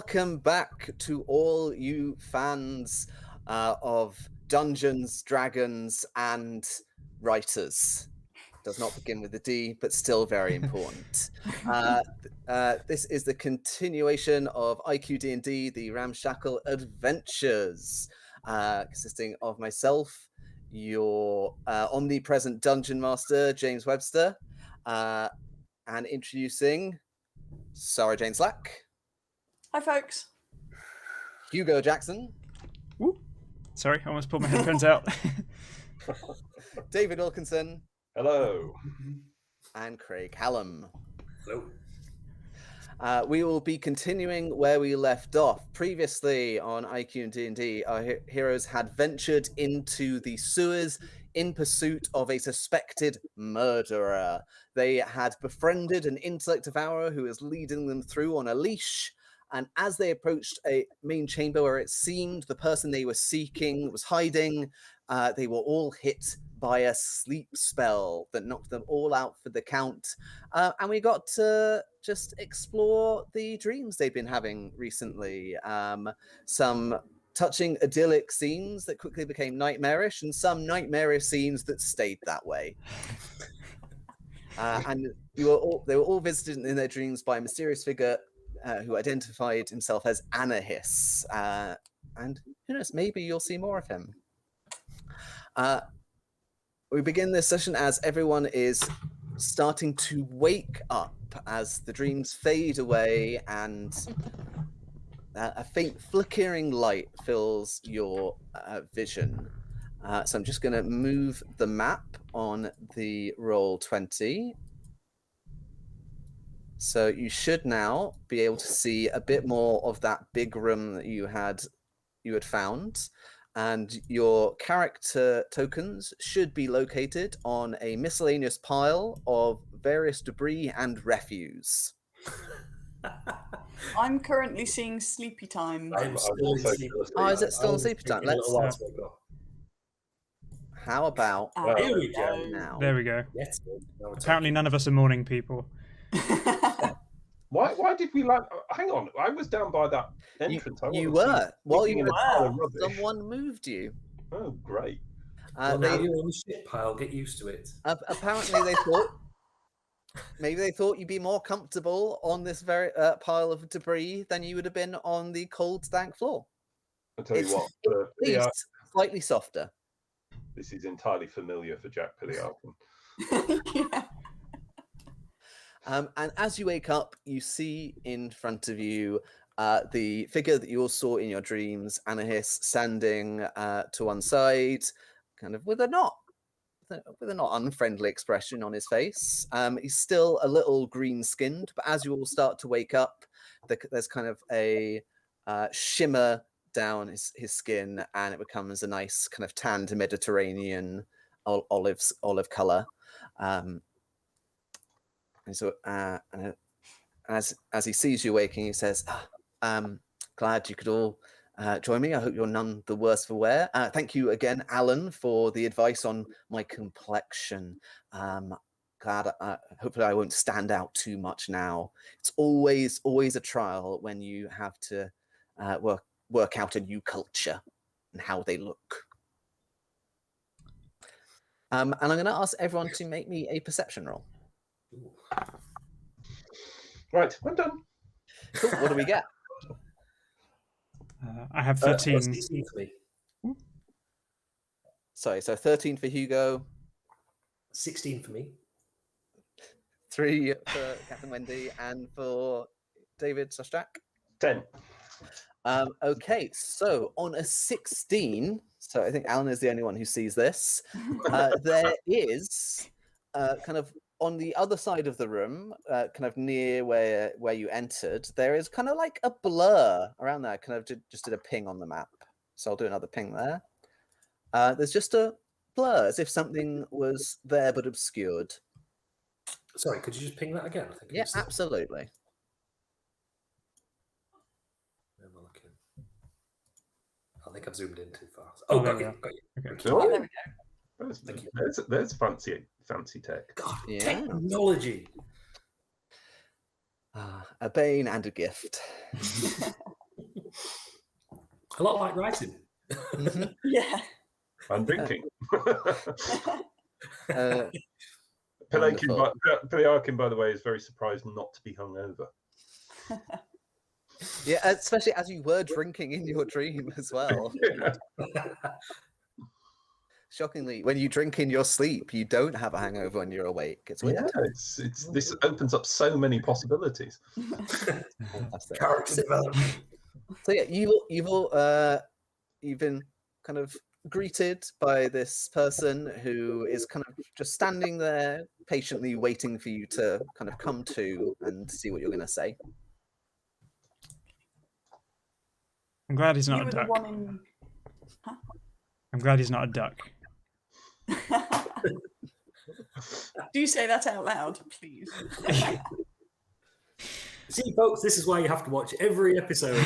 welcome back to all you fans of Dungeons, Dragons, and writers. Does not begin with a D, but still very important. This is the continuation of IQ D&D, the Ramshackle Adventures, consisting of myself, your omnipresent Dungeon Master, James Webster, and introducing Sara-Jayne Slack. Hi, folks. Hugo Jackson. Ooh. Sorry, I almost pulled my headphones out. David Wilkinson. Hello. And Craig Hallam. Hello. We will be continuing where we left off. Previously on IQ and D&D, our heroes had ventured into the sewers in pursuit of a suspected murderer. They had befriended an intellect devourer who was leading them through on a leash. And as they approached a main chamber where it seemed the person they were seeking was hiding, they were all hit by a sleep spell that knocked them all out for the count. And we got to just explore the dreams they've been having recently. Some touching idyllic scenes that quickly became nightmarish, and some nightmarish scenes that stayed that way. And they were all visited in their dreams by a mysterious figure who identified himself as Anahiss. And who knows, maybe you'll see more of him. We begin this session as everyone is starting to wake up as the dreams fade away and a faint flickering light fills your vision. So I'm just going to move the map on the Roll20. So you should now be able to see a bit more of that big room that you had found. And your character tokens should be located on a miscellaneous pile of various debris and refuse. I'm currently seeing sleepy time. I'm also Oh, is it still on sleepy time? Let's. How about Here we go. now? There we go. Yes. Apparently none of us are morning people. Why did we like? Hang on, I was down by that entrance. You were. While you were, someone moved you. Oh, great. Well, now you're on the shit pile. Get used to it. Apparently, they thought you'd be more comfortable on this very pile of debris than you would have been on the cold, stank floor. I'll tell you what. At least slightly softer. This is entirely familiar for Jack Pilliarkin. Yeah. And as you wake up, you see in front of you the figure that you all saw in your dreams, Anahiss, standing to one side, kind of with a not unfriendly expression on his face. He's still a little green-skinned, but as you all start to wake up, there's kind of a shimmer down his skin, and it becomes a nice kind of tanned Mediterranean olive color. And so, as he sees you waking, he says, "Glad you could all join me. I hope you're none the worse for wear. Thank you again, Alan, for the advice on my complexion. Glad. Hopefully, I won't stand out too much now. It's always a trial when you have to work out a new culture and how they look." And I'm going to ask everyone to make me a perception roll. Right, I'm done. Cool. What do we get? I have 13. What's DC for me? Sorry, so 13 for Hugo. 16 for me. 3 for Captain Wendy, and for David Sostrak. 10. Okay, so on a 16, so I think Alan is the only one who sees this. There is kind of on the other side of the room, kind of near where you entered, there is kind of like a blur around there. Kind of just did a ping on the map, so I'll do another ping there. There's just a blur, as if something was there but obscured. Sorry, could you just ping that again? I think Yeah, absolutely. I think I've zoomed in too fast. Oh, got you. Okay. Oh, There we go. Thank you. There's fancy tech. God, Yeah. technology. A bane and a gift. A lot like writing. Mhm. Yeah. I'm drinking. Wonderful. Pillarkin, by the way, is very surprised not to be hungover. Yeah, especially as you were drinking in your dream as well. Shockingly, when you drink in your sleep, you don't have a hangover when you're awake. It's weird. Yeah, this opens up so many possibilities. Fantastic. Character development. So yeah, you've been kind of greeted by this person who is kind of just standing there patiently waiting for you to kind of come to and see what you're going to say. I'm glad he's You not a were the duck. one in. I'm glad he's not a duck. Do you say that out loud, please? See, folks, this is why you have to watch every episode.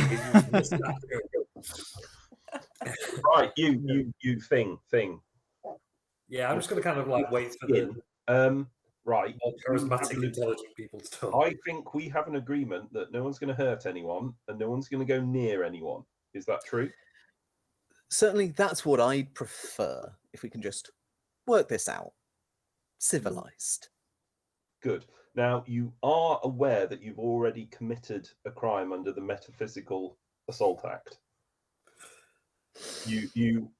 Right, you thing. Yeah, I'm just going to kind of like wait for the Right. more charismatic, intelligent people to talk. I think we have an agreement that no one's going to hurt anyone and no one's going to go near anyone. Is that true? Certainly, that's what I'd prefer, if we can just work this out. Civilized. Good. Now, you are aware that you've already committed a crime under the Metaphysical Assault Act. You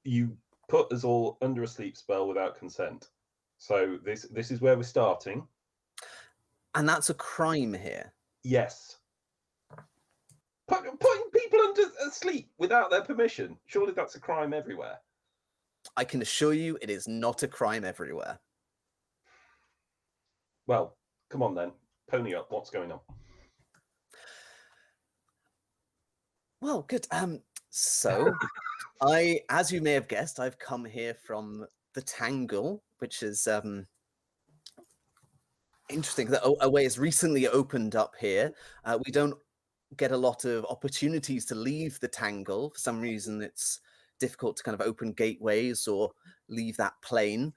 put us all under a sleep spell without consent. So this is where we're starting. And that's a crime here. Yes. Putting people under asleep without their permission. Surely that's a crime everywhere. I can assure you it is not a crime everywhere. Well, come on then. Pony up. What's going on? Well, good. So as you may have guessed, I've come here from the Tangle, which is interesting. A way has recently opened up here. We don't get a lot of opportunities to leave the Tangle. For some reason, it's difficult to kind of open gateways or leave that plane.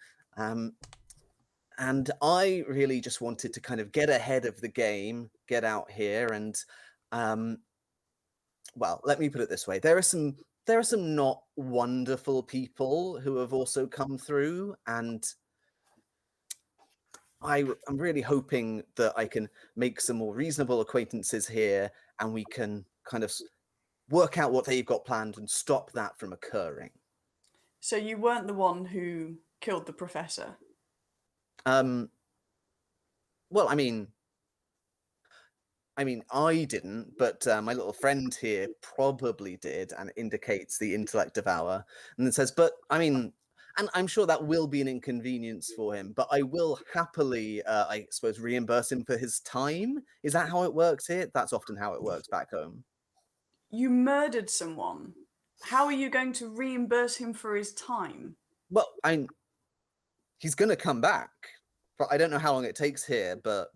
And I really just wanted to kind of get ahead of the game, get out here, and well, let me put it this way: there are some not wonderful people who have also come through, and I'm really hoping that I can make some more reasonable acquaintances here, and we can kind of work out what they've got planned and stop that from occurring. So you weren't the one who killed the professor? Well, I mean, I didn't, but my little friend here probably did, and indicates the intellect devour, and then says, but I mean, and I'm sure that will be an inconvenience for him, but I will happily, I suppose, reimburse him for his time. Is that how it works here? That's often how it works back home. You murdered someone. How are you going to reimburse him for his time? Well, he's going to come back, but I don't know how long it takes here, but...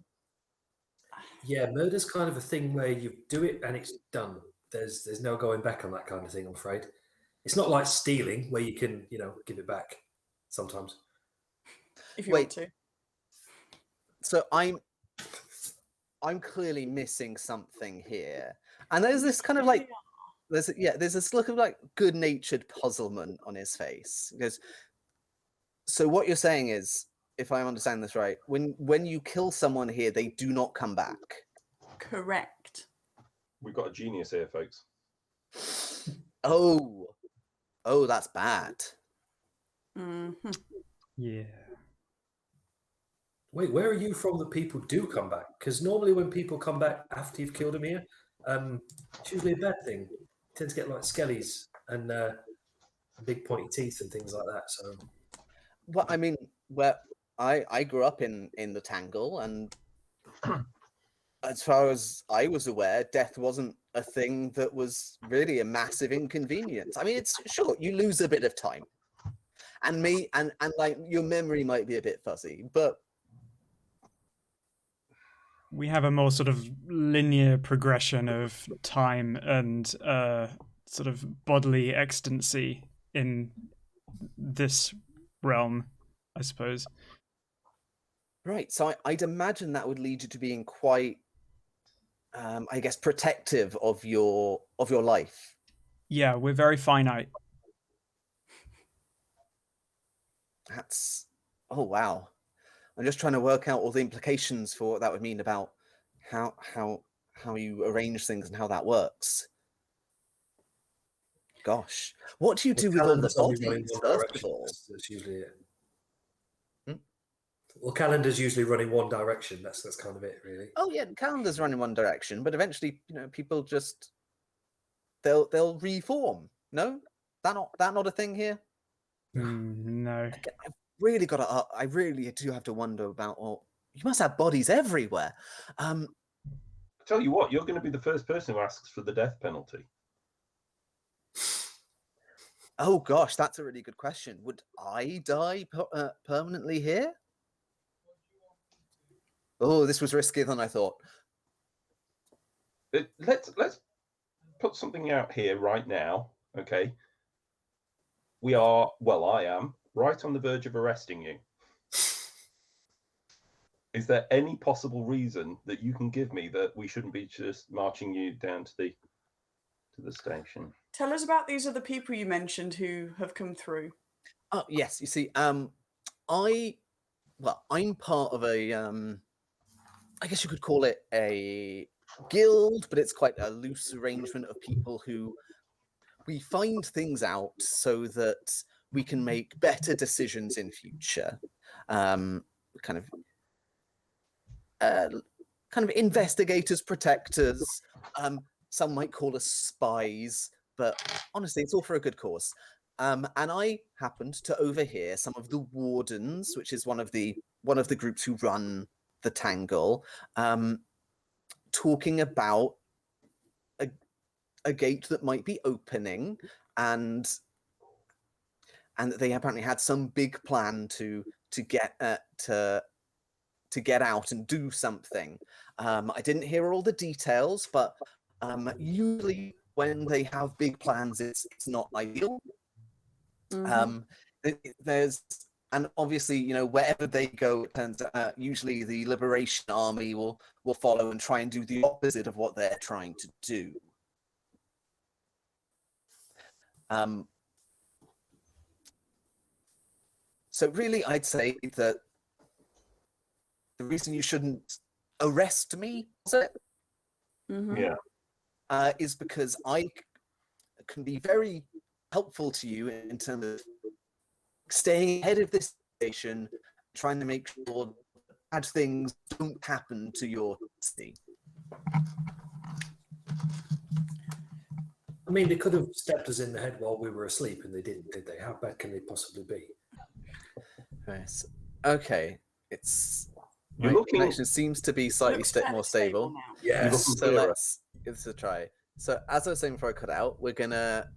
Yeah, murder's kind of a thing where you do it and it's done. There's no going back on that kind of thing, I'm afraid. It's not like stealing where you can, give it back sometimes. If you want to. So I'm clearly missing something here. And there's this kind of like... There's this look of like good-natured puzzlement on his face. Because, so what you're saying is, if I understand this right, when you kill someone here, they do not come back. Correct. We've got a genius here, folks. Oh, that's bad. Mm-hmm. Yeah. Wait, where are you from that people do come back? Because normally when people come back after you've killed them here, it's usually a bad thing. You tend to get like skellies and big pointy teeth and things like that. So, Well, I mean, I grew up in the Tangle, and as far as I was aware, death wasn't a thing that was really a massive inconvenience. I mean, it's sure you lose a bit of time, and like your memory might be a bit fuzzy, but We have a more sort of linear progression of time and sort of bodily exitancy in this realm, I suppose. right. So I'd imagine that would lead you to being quite I guess, protective of your life. Yeah, we're very finite. That's oh wow. I'm just trying to work out all the implications for what that would mean about how you arrange things and how that works. Gosh, what do you do with all the Calendar's only running bodies? one First of direction. all, That's usually it. Hmm? Well, calendar's usually running one direction. That's kind of it, really. oh yeah, calendars run in one direction, but eventually, people just they'll reform. No, that not a thing here. No. Again, I've really got to. I really do have to wonder about. Oh, you must have bodies everywhere. I tell you what, you're going to be the first person who asks for the death penalty. Oh gosh, that's a really good question. Would I die permanently here? Oh, this was riskier than I thought. Let's put something out here right now, okay? I am right on the verge of arresting you. Is there any possible reason that you can give me that we shouldn't be just marching you down to the station? Tell us about these other people you mentioned who have come through. Oh yes, you see, I'm part of a I guess you could call it a guild, but it's quite a loose arrangement of people who we find things out so that we can make better decisions in future. Kind of investigators, protectors. Some might call us spies, but honestly, it's all for a good cause. And I happened to overhear some of the wardens, which is one of the groups who run the Tangle, talking about a gate that might be opening, and they apparently had some big plan to get out and do something. I didn't hear all the details, but usually when they have big plans, it's not ideal. There's and obviously, wherever they go, it turns out usually the Liberation Army will follow and try and do the opposite of what they're trying to do. So really, I'd say that the reason you shouldn't arrest me, Yeah. is because I can be very helpful to you in terms of staying ahead of this station, trying to make sure bad things don't happen to your city. I mean, they could have stepped us in the head while we were asleep, and they didn't, did they? How bad can they possibly be? Yes. Okay. You're my looking- connection seems to be slightly Looks more fairly stable. now. Yes. So clearer. let's give this a try. So as I was saying before I cut out, we're gonna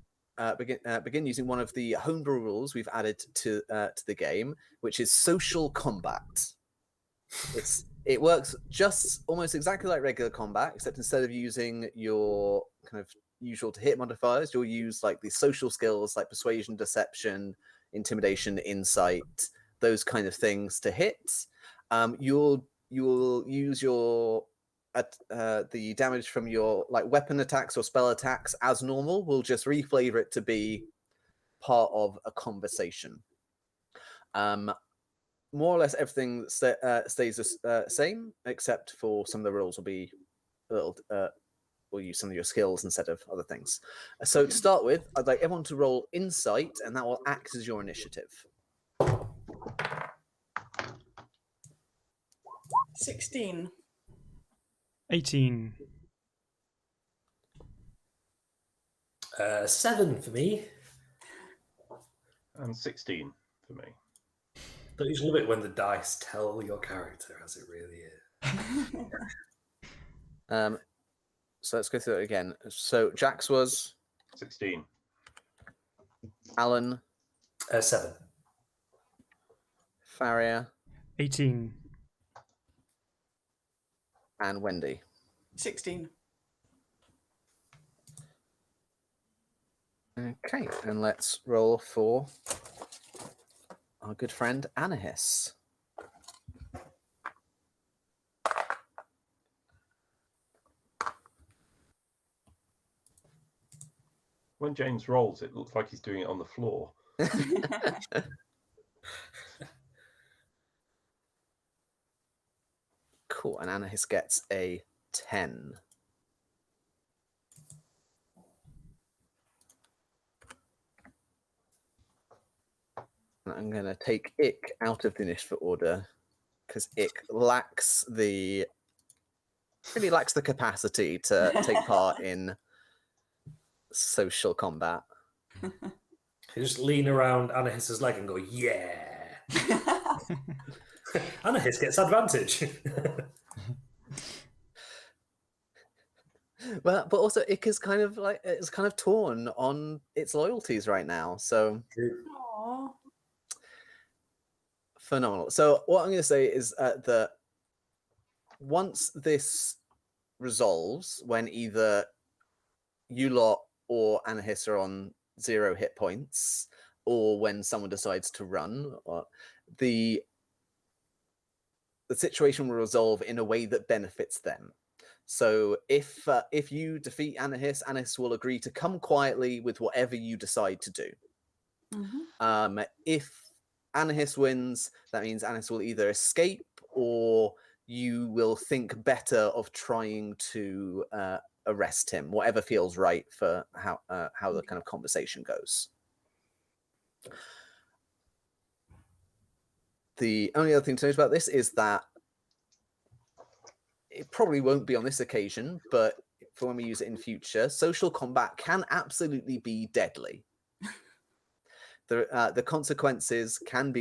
begin using one of the homebrew rules we've added to the game, which is social combat. It works just almost exactly like regular combat, except instead of using your kind of usual to hit modifiers, you'll use like the social skills like persuasion, deception, intimidation, insight, those kind of things to hit. You'll use your the damage from your like weapon attacks or spell attacks as normal. We'll just reflavor it to be part of a conversation. More or less everything stays the same, except for some of the rules will be a little. We'll use some of your skills instead of other things. So to start with, I'd like everyone to roll insight, and that will act as your initiative. 16. 18. 7 for me. And 16 for me. Don't you love it when the dice tell your character as it really is? So let's go through it again. So Jax was 16. Alan, 7. Faria, 18. and Wendy. 16. Okay, and let's roll for our good friend Anahiss. When James rolls, it looks like he's doing it on the floor. Cool, and Anahiss gets a 10. And I'm going to take Ick out of the initiative order because Ick really lacks the capacity to take part in social combat. You just lean around Anahiss's leg and go, yeah. Anahiss gets advantage. Well, but also Ick is kind of torn on its loyalties right now. So Aw. phenomenal. So what I'm going to say is that once this resolves, when either you lot or Anahiss are on 0 hit points, or when someone decides to run, the situation will resolve in a way that benefits them. So if you defeat Anahiss, Anahiss will agree to come quietly with whatever you decide to do. Mm-hmm. If Anahiss wins, that means Anahiss will either escape or you will think better of trying to arrest him, whatever feels right for how the kind of conversation goes. The only other thing to note about this is that it probably won't be on this occasion, but for when we use it in future, social combat can absolutely be deadly. The consequences can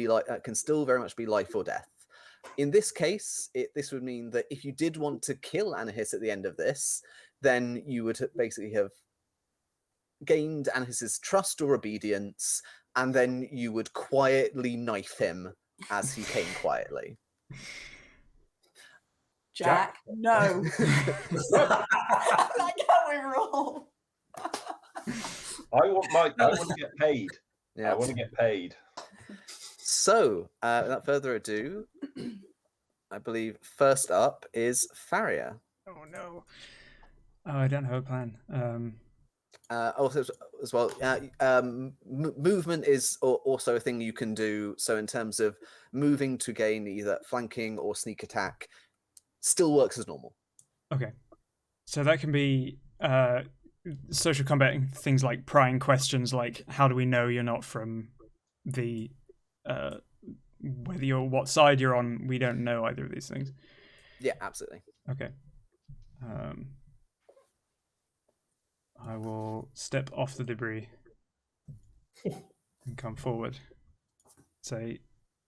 still very much be life or death. In this case, this would mean that if you did want to kill Anahiss at the end of this, then you would basically have gained Anahiss's trust or obedience, and then you would quietly knife him as he came quietly. Jack, no. That's how we roll. I want to get paid. Yeah. I want to get paid. So, without further ado, I believe first up is Faria. Oh no. Oh, I don't have a plan. Also, as well, movement is also a thing you can do. So, in terms of moving to gain either flanking or sneak attack, still works as normal. Okay. So that can be social combat, things like prying questions like, how do we know you're not from the whether you're what side you're on? We don't know either of these things. Yeah, absolutely. Okay. I will step off the debris and come forward. Say,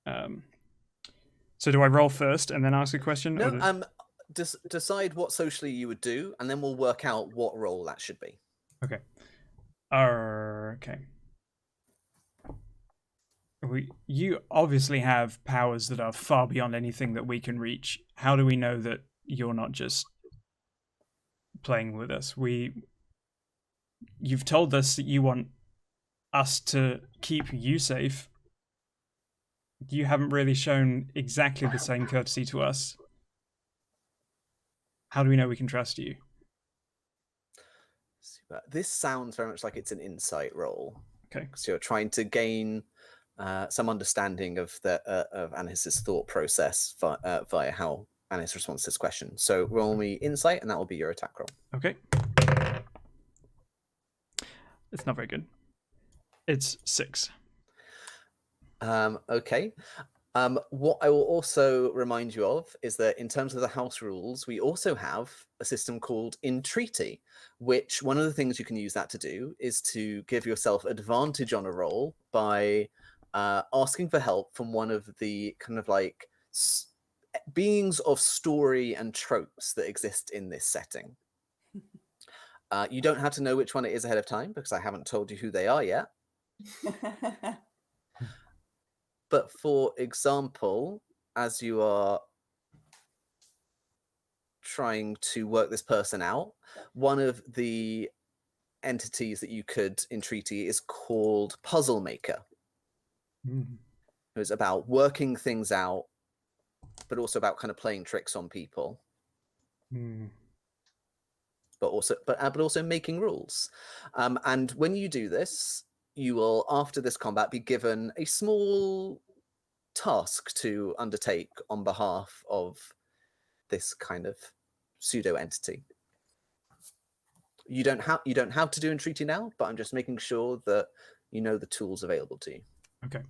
so do I roll first and then ask a question? No, decide what socially you would do, and then we'll work out what role that should be. Okay. Okay. You obviously have powers that are far beyond anything that we can reach. How do we know that you're not just playing with us? You've told us that you want us to keep you safe. You haven't really shown exactly the same courtesy to us. How do we know we can trust you? Super. This sounds very much like it's an insight roll. Okay. So you're trying to gain some understanding of Anahiss's thought process via how Anahiss responds to this question. So roll me insight, and that will be your attack roll. Okay. It's not very good. It's 6. Okay. What I will also remind you of is that in terms of the house rules, we also have a system called Entreaty, which one of the things you can use that to do is to give yourself advantage on a roll by asking for help from one of the kind of like beings of story and tropes that exist in this setting. You don't have to know which one it is ahead of time because I haven't told you who they are yet. But for example, as you are trying to work this person out, one of the entities that you could entreaty is called Puzzle Maker. It's about working things out, but also about kind of playing tricks on people. but also making rules. And when you do this, you will, after this combat, be given a small task to undertake on behalf of this kind of pseudo entity. You don't have to do entreaty now, but I'm just making sure that you know the tools available to you. Okay.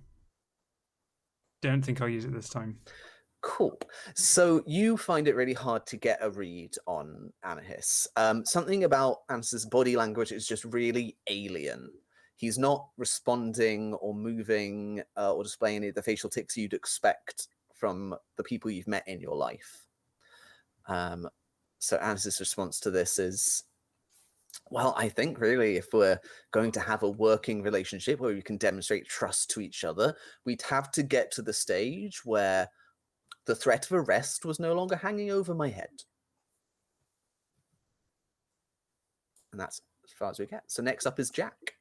Don't think I'll use it this time. Cool. So you find it really hard to get a read on Anahiss. Something about Anahiss's body language is just really alien. He's not responding or moving or displaying any of the facial tics you'd expect from the people you've met in your life. So Anahiss's response to this is, well, I think really if we're going to have a working relationship where we can demonstrate trust to each other, we'd have to get to the stage where the threat of arrest was no longer hanging over my head. And that's as far as we get. So next up is Jack.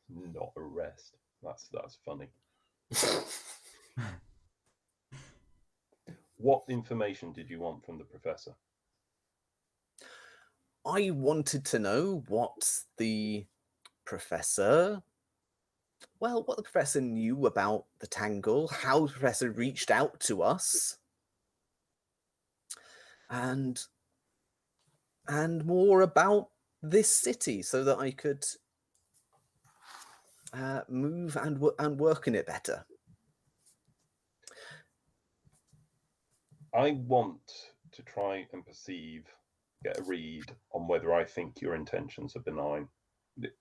Not arrest. That's funny. What information did you want from the professor? I wanted to know what the professor knew about the Tangle, how the professor reached out to us, and more about this city so that I could move and work in it better. I want to try and get a read on whether I think your intentions are benign.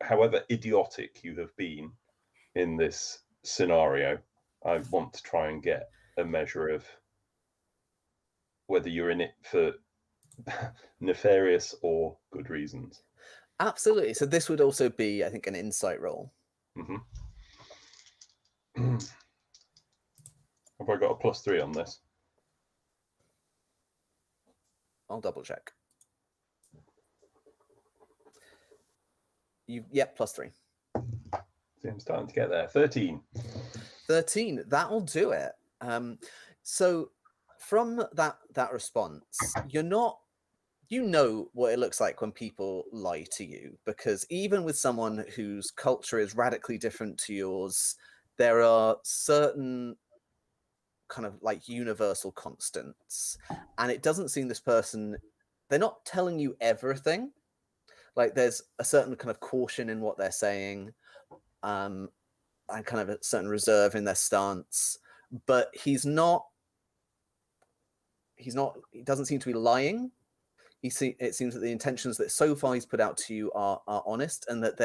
However idiotic you have been in this scenario, I want to try and get a measure of whether you're in it for nefarious or good reasons. Absolutely. So this would also be, I think, an insight roll. Mm-hmm. Have I got a +3 on this? I'll double check. Yep, +3. See, I'm starting to get there. 13. 13. That'll do it. So from that response, you know what it looks like when people lie to you, because even with someone whose culture is radically different to yours, there are certain kind of like universal constants, and it doesn't seem this person, they're not telling you everything. Like there's a certain kind of caution in what they're saying, and kind of a certain reserve in their stance, but he doesn't seem to be lying. It seems that the intentions that so far he's put out to you are honest, and that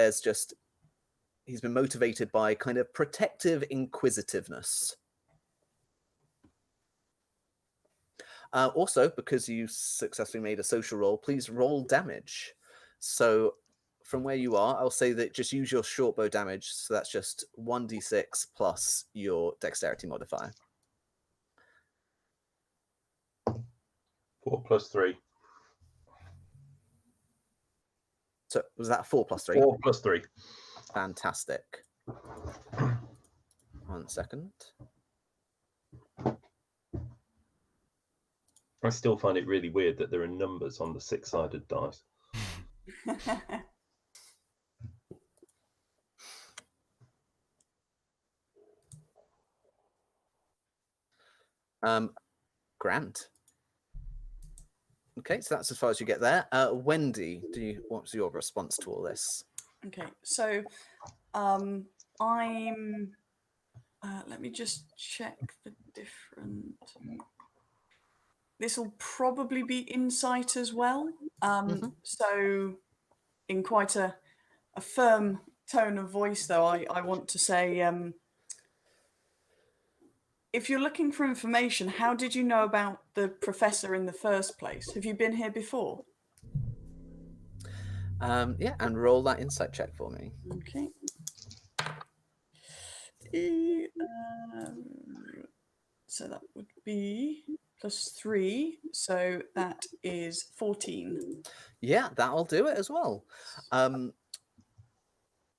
he's been motivated by kind of protective inquisitiveness. Also, because you successfully made a social roll, please roll damage. So from where you are, I'll say that just use your short bow damage. So that's just 1d6 plus your dexterity modifier. 4 + 3. So was that 4 + 3? 4 + 3. Fantastic. 1 second. I still find it really weird that there are numbers on the 6-sided dice. Grant. Okay, so that's as far as you get there. Wendy, what's your response to all this? Okay, so let me just check the different. This will probably be insight as well. So in quite a firm tone of voice, though, I want to say, if you're looking for information, how did you know about the professor in the first place? Have you been here before? Yeah, and roll that insight check for me. Okay. So that would be +3. So that is 14. Yeah, that'll do it as well.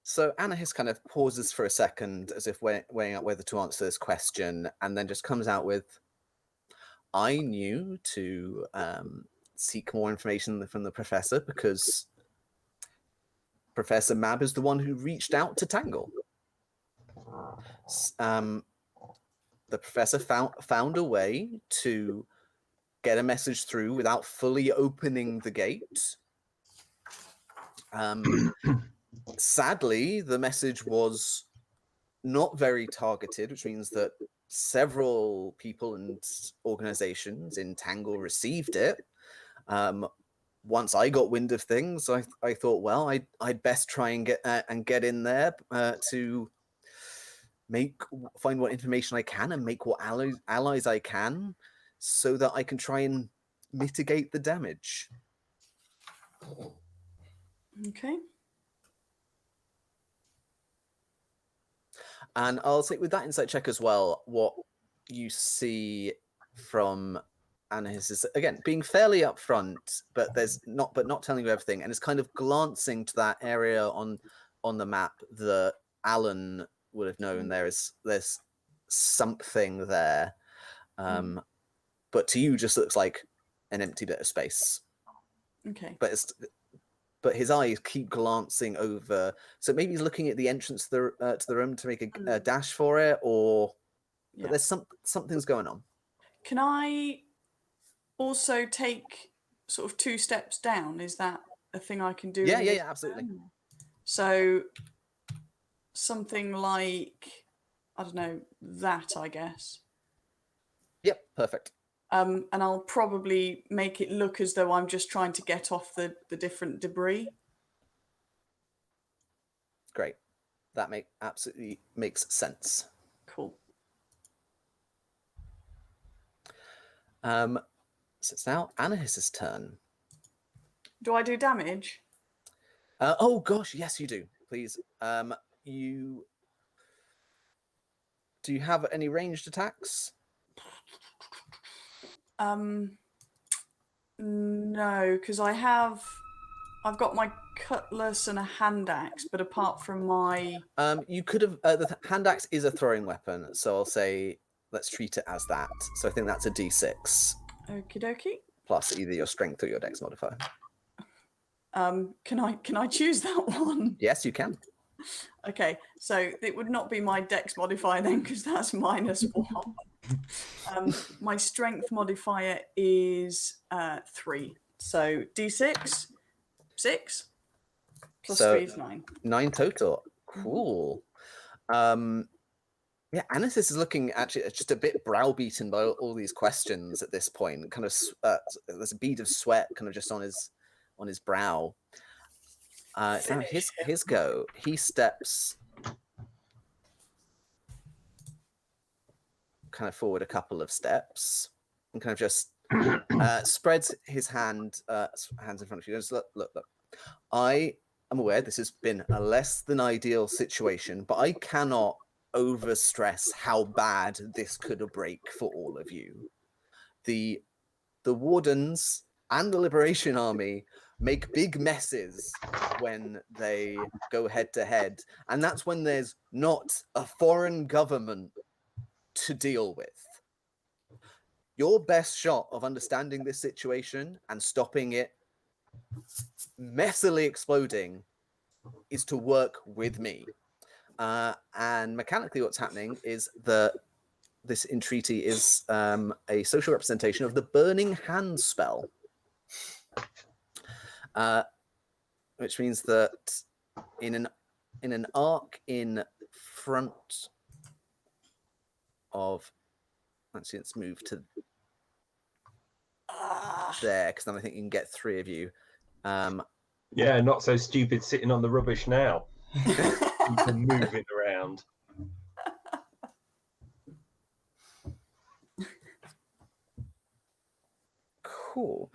So Anahiss kind of pauses for a second, as if weighing up whether to answer this question, and then just comes out with, I knew to seek more information from the professor because Professor Mab is the one who reached out to Tangle. The professor found a way to get a message through without fully opening the gate. Sadly, the message was not very targeted, which means that several people and organizations in Tangle received it. Once I got wind of things, I thought, well, I'd best try and get in there to find what information I can and make what allies I can, so that I can try and mitigate the damage. Okay. And I'll say with that insight check as well, what you see from Anahiss is, again, being fairly upfront, but not telling you everything, and it's kind of glancing to that area on the map that Alan would have known there's something there. But to you just looks like an empty bit of space. Okay. But his eyes keep glancing over. So maybe he's looking at the entrance to the room to make a dash for it, or but there's something's going on. Can I also take sort of 2 steps down? Is that a thing I can do? Yeah, absolutely. So something like, I don't know, that, I guess. Yep, perfect. And I'll probably make it look as though I'm just trying to get off the different debris. Great. That absolutely makes sense. Cool. So it's now Anahiss's turn. Do I do damage? Oh gosh, yes you do. Please. Do you have any ranged attacks? No, because I've got my cutlass and a hand axe, but apart from my you could have the hand axe is a throwing weapon, so I'll say let's treat it as that. So I think that's a D6. Okie dokie. Plus either your strength or your dex modifier. Can I choose that one? Yes, you can. Okay, so it would not be my dex modifier then, because that's -1. My strength modifier is 3. So D6, 6 plus 3 is 9. 9 total. Cool. Yeah, Anahiss is looking actually just a bit browbeaten by all these questions at this point. Kind of there's a bead of sweat kind of just on his brow. It's now his go. He steps kind of forward a couple of steps and kind of just spreads his hands in front of you. Goes, look. I am aware this has been a less than ideal situation, but I cannot overstress how bad this could break for all of you. The Wardens and the Liberation Army make big messes when they go head to head, and that's when there's not a foreign government to deal with. Your best shot of understanding this situation and stopping it messily exploding is to work with me. And mechanically what's happening is that this entreaty is a social representation of the Burning Hand spell. Which means that in an arc in front of, actually let's move to there, because then I think you can get 3 of you. Yeah, not so stupid sitting on the rubbish now. You can move it around. Cool.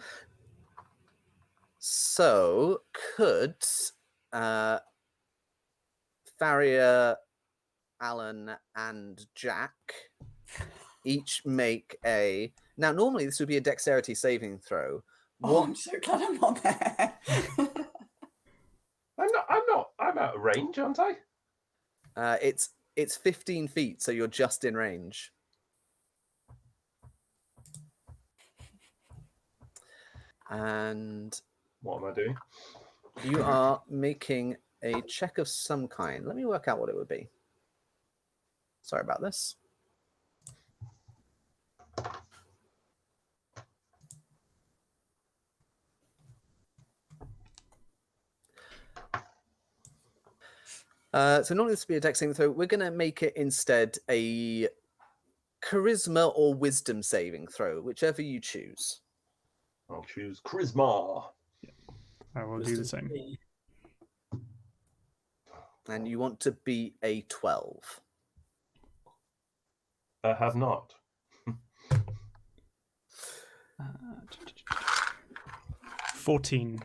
So could Farrier, Alan, and Jack each make a... Now, normally this would be a dexterity saving throw. Oh, I'm so glad I'm not there. I'm I'm out of range, aren't I? It's 15 feet, so you're just in range. And what am I doing? You are making a check of some kind. Let me work out what it would be. Sorry about this. So normally this would be a dex saving throw. We're going to make it instead a charisma or wisdom saving throw, whichever you choose. I'll choose charisma. I will do the same. And you want to be a 12. I have not. 14.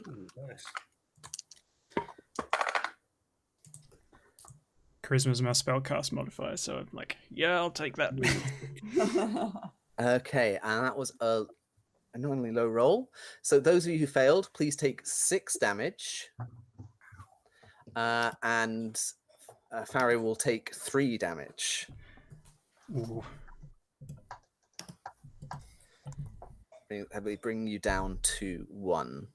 Ooh, nice. Charisma's my spellcast modifier, so I'm like, yeah, I'll take that. Okay, and that was a annoyingly low roll. So those of you who failed, please take 6 damage. And Farry will take 3 damage. Ooh. Bring you down to 1.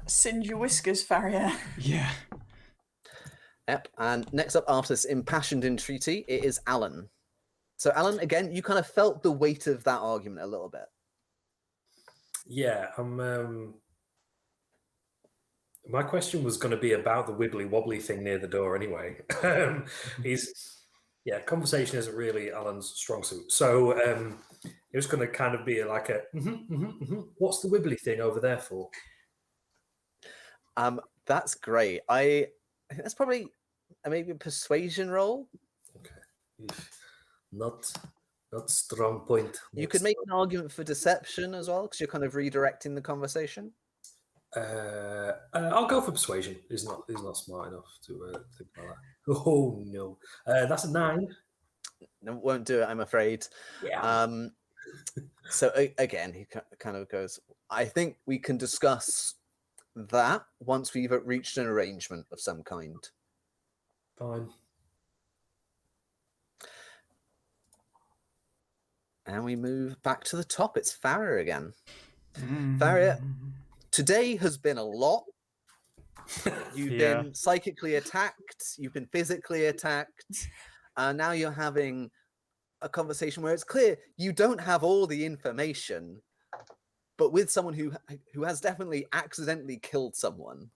Singe your whiskers, Farrier. Yeah. Yep. And next up after this impassioned entreaty, it is Alan. So Alan, again, you kind of felt the weight of that argument a little bit. Yeah, my question was going to be about the wibbly wobbly thing near the door anyway. Conversation isn't really Alan's strong suit. So it was going to kind of be like a, what's the wibbly thing over there for? That's great. I think that's probably maybe a persuasion roll. Okay. Not strong point. You could make an argument for deception as well, because you're kind of redirecting the conversation. I'll go for persuasion. He's not smart enough to think about that. Oh no, that's a 9. No, won't do it, I'm afraid. Yeah. So again, he kind of goes, I think we can discuss that once we've reached an arrangement of some kind. Fine. And we move back to the top. It's Farrier again. Farrier, today has been a lot. You've been psychically attacked. You've been physically attacked. Now you're having a conversation where it's clear you don't have all the information, but with someone who has definitely accidentally killed someone.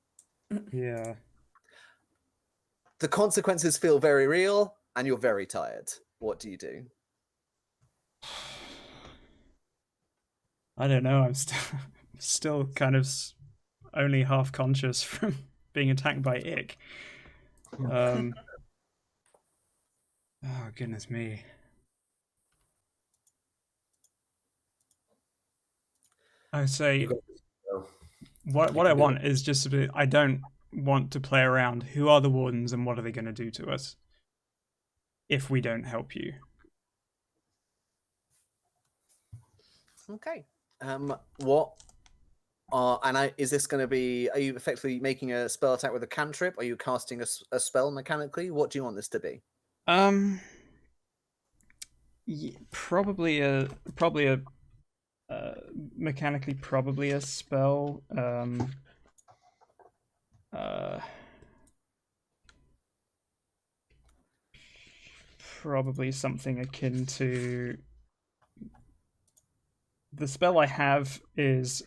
Yeah. The consequences feel very real, and you're very tired. What do you do? I don't know. I'm still kind of only half conscious from being attacked by Ick. Oh, goodness me. I say what I want is just to be, I don't want to play around. Who are the wardens and what are they going to do to us if we don't help you? Okay. Is this going to be? Are you effectively making a spell attack with a cantrip? Are you casting a spell mechanically? What do you want this to be? Probably a mechanically, probably a spell. Probably something akin to. The spell I have is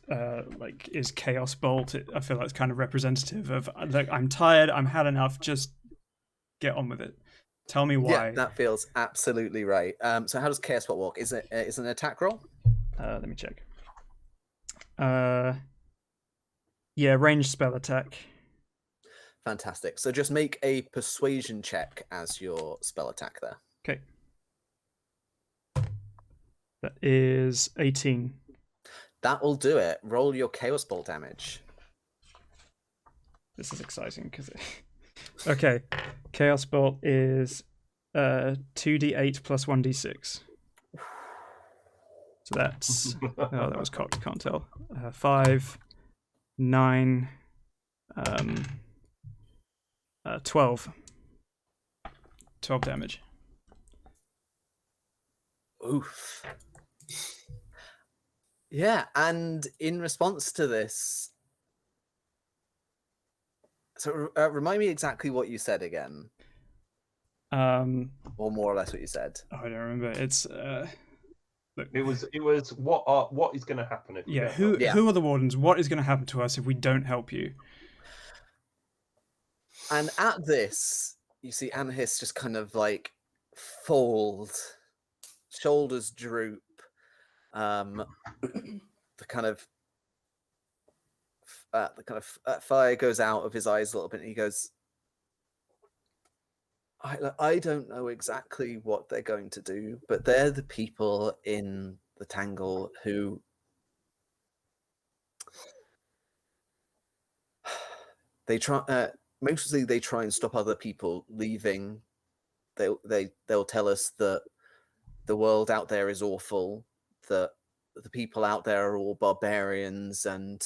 Chaos Bolt. I feel like it's kind of representative of, look, I'm tired, I'm had enough, just get on with it. Tell me why. Yeah, that feels absolutely right. So how does Chaos Bolt work? Is it an attack roll? Let me check. Ranged spell attack. Fantastic. So just make a persuasion check as your spell attack there. Okay. That is 18. That will do it. Roll your Chaos Bolt damage. This is exciting because okay. Chaos Bolt is 2d8 plus 1d6. So that's that was cocked, can't tell. 5, 9, 12 damage. Oof. Yeah, and in response to this, so remind me exactly what you said again, or more or less what you said. I don't remember. It's look, It was what is going to happen if we yeah. don't Who help? who are the wardens? What is going to happen to us if we don't help you? And at this, you see Anahiss just kind of like fold, shoulders droop, the kind of fire goes out of his eyes a little bit, and he goes, I don't know exactly what they're going to do, but they're the people in the Tangle who they try mostly they try and stop other people leaving. They'll tell us that the world out there is awful, that the people out there are all barbarians and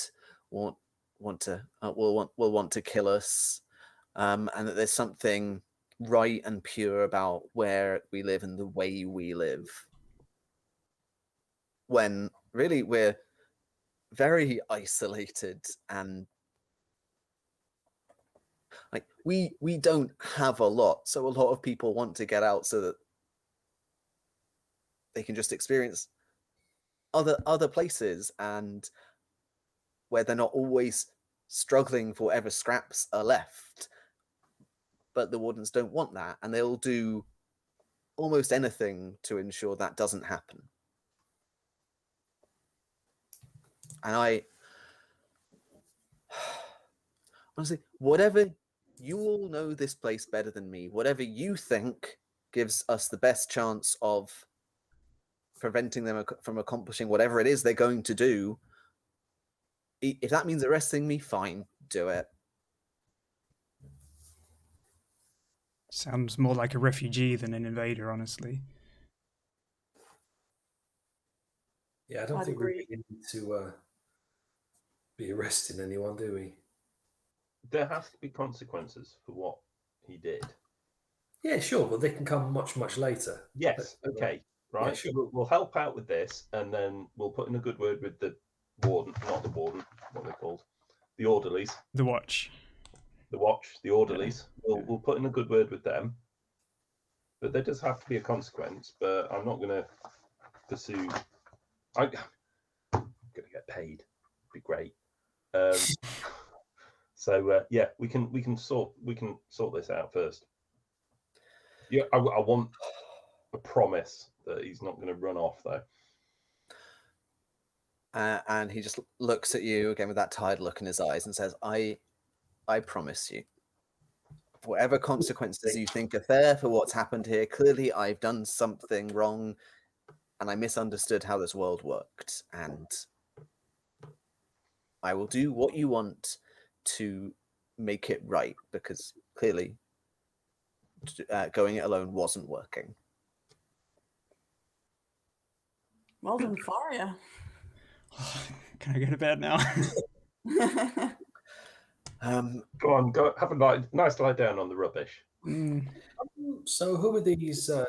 will want to kill us, and that there's something right and pure about where we live and the way we live, when really we're very isolated and like we don't have a lot, so a lot of people want to get out so that they can just experience other places and where they're not always struggling for whatever scraps are left. But the wardens don't want that, and they'll do almost anything to ensure that doesn't happen. And I honestly, whatever, you all know this place better than me. Whatever you think gives us the best chance of preventing them from accomplishing whatever it is they're going to do. If that means arresting me, fine, do it. Sounds more like a refugee than an invader, honestly. Yeah, I don't I'd think agree. we really need to be arresting anyone, do we? There has to be consequences for what he did. Yeah, sure, but they can come much, much later. Yes, okay, right. Yeah, sure. We'll help out with this, and then we'll put in a good word with the warden, not the warden, what are they called? The orderlies. The watch. The watch, the orderlies. We'll put in a good word with them. But there does have to be a consequence, but I'm not going to pursue... I'm going to get paid. It'd be great. So yeah, we can sort this out first. Yeah, I want a promise that he's not going to run off though. And he just looks at you again with that tired look in his eyes and says, I promise you, whatever consequences you think are fair for what's happened here, clearly I've done something wrong and I misunderstood how this world worked, and I will do what you want to make it right, because clearly going it alone wasn't working. Well done, Faria. Can I go to bed now? Go on, go have a nice lie down on the rubbish. So who are these? I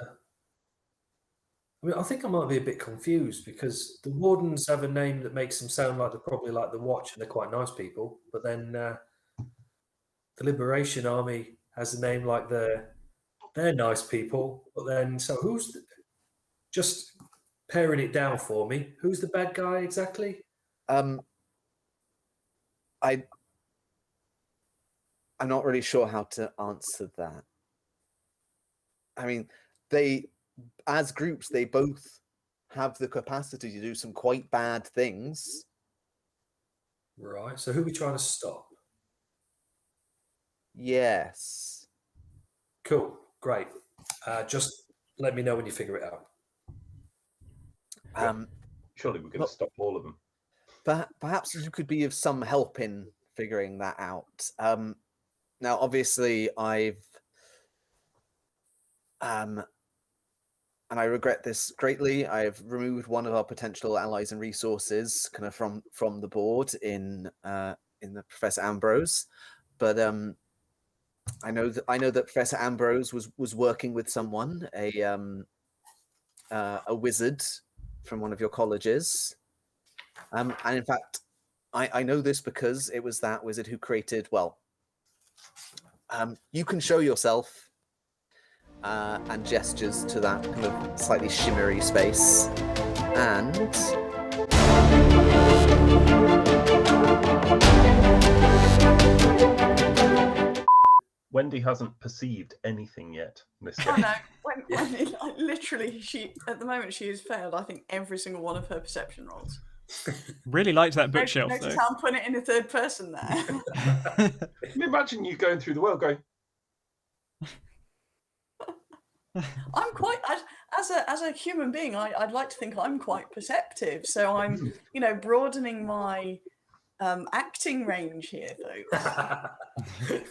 mean, I think I might be a bit confused because the wardens have a name that makes them sound like they're probably like the Watch and they're quite nice people, but then the Liberation Army has a name like they're nice people, but then so who's just paring it down for me? Who's the bad guy exactly? I'm not really sure how to answer that. I mean, they, as groups, they both have the capacity to do some quite bad things. Right. So who are we trying to stop? Yes. Cool. Great. Just let me know when you figure it out. Surely we're going to stop all of them. Perhaps you could be of some help in figuring that out. Now, obviously, I've and I regret this greatly, I've removed one of our potential allies and resources kind of from the board in the Professor Ambrose, but I know that Professor Ambrose was working with someone, a wizard from one of your colleges, and in fact, I know this because it was that wizard who created. Well, you can show yourself, and gestures to that kind of slightly shimmery space, and. Wendy hasn't perceived anything yet in this game. Oh no, when literally at the moment she has failed, I think, every single one of her perception rolls. Really liked that bookshelf, Notice though. how I'm putting it in the third person there. Imagine you going through the world going, I'm quite, as a human being, I'd like to think I'm quite perceptive. So I'm, broadening my acting range here, folks.